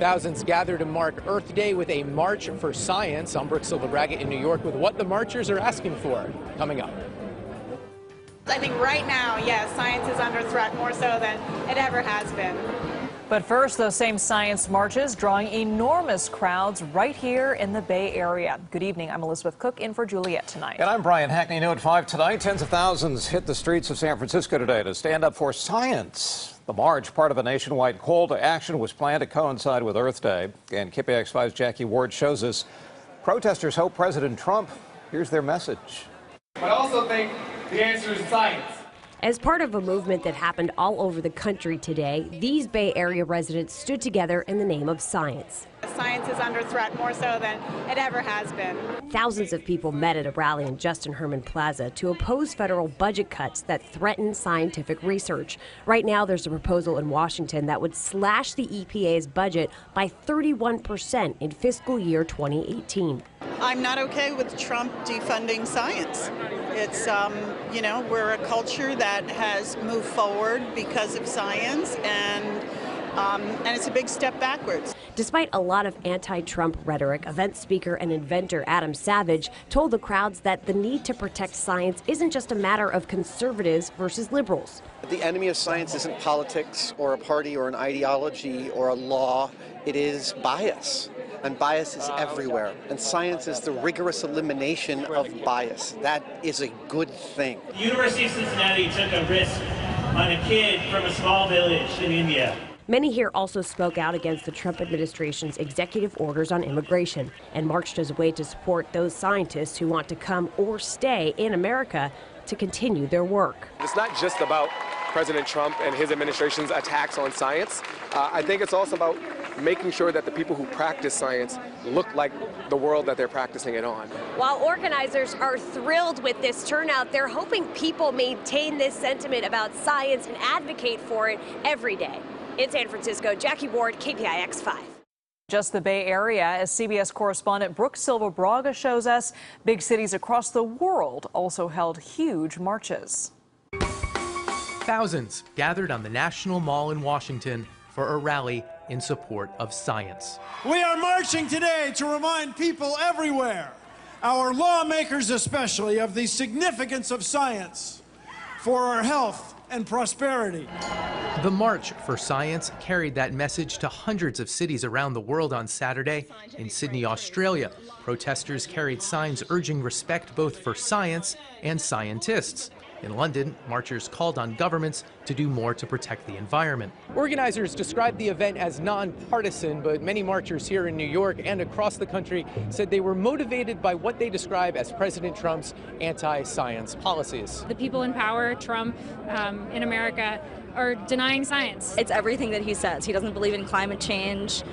Thousands gather to mark Earth Day with a March for Science. I'm Brook, Silva-Braga in New York with what the marchers are asking for. Coming up. I think right now, yes, science is under threat more so than it ever has been. But first, those same science marches drawing enormous crowds right here in the Bay Area. Good evening. I'm Elizabeth Cook in for Juliet tonight. And I'm Brian Hackney. New at 5 tonight. Tens of thousands hit the streets of San Francisco today to stand up for science. The march, part of a nationwide call to action, was planned to coincide with Earth Day. And KPIX 5's Jackie Ward shows us protesters hope President Trump hears their message. I also think the answer is science. As part of a movement that happened all over the country today, these Bay Area residents stood together in the name of science. Science is under threat more so than it ever has been. Thousands of people met at a rally in Justin Herman Plaza to oppose federal budget cuts that threaten scientific research. Right now, there's a proposal in Washington that would slash the EPA's budget by 31% in fiscal year 2018. I'm not okay with Trump defunding science. It's, we're a culture that has moved forward because of science, and it's a big step backwards. Despite a lot of anti-Trump rhetoric, event speaker and inventor Adam Savage told the crowds that the need to protect science isn't just a matter of conservatives versus liberals. The enemy of science isn't politics or a party or an ideology or a law. It is bias. And bias is everywhere. And science is the rigorous elimination of bias. That is a good thing. The University of Cincinnati took a risk on a kid from a small village in India. Many here also spoke out against the Trump administration's executive orders on immigration and marched as a way to support those scientists who want to come or stay in America to continue their work. It's not just about President Trump and his administration's attacks on science. I think it's also about making sure that the people who practice science look like the world that they're practicing it on. While organizers are thrilled with this turnout, they're hoping people maintain this sentiment about science and advocate for it every day. In San Francisco, Jackie Ward, KPIX 5. Just the Bay Area, as CBS correspondent Brook Silva-Braga shows us, big cities across the world also held huge marches. Thousands gathered on the National Mall in Washington for a rally in support of science. We are marching today to remind people everywhere, our lawmakers especially, of the significance of science for our health and prosperity. The March for Science carried that message to hundreds of cities around the world on Saturday. In Sydney, Australia, protesters carried signs urging respect both for science and scientists. In London, marchers called on governments to do more to protect the environment. Organizers described the event as nonpartisan, but many marchers here in New York and across the country said they were motivated by what they describe as President Trump's anti-science policies. The people in power, Trump, in America, are denying science. It's everything that he says. He doesn't believe in climate change.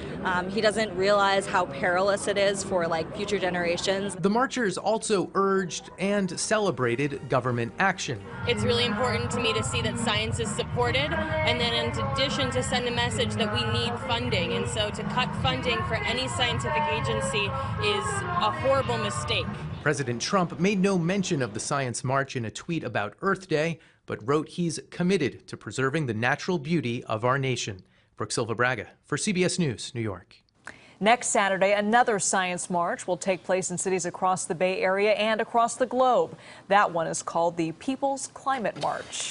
He doesn't realize how perilous it is for future generations. The marchers also urged and celebrated government action. It's really important to me to see that science is supported, and then in addition to send a message that we need funding. And so to cut funding for any scientific agency is a horrible mistake. President Trump made no mention of the science march in a tweet about Earth Day, but wrote he's committed to preserving the natural beauty of our nation. Brook Silva-Braga for CBS News, New York. Next Saturday, another science march will take place in cities across the Bay Area and across the globe. That one is called the People's Climate March.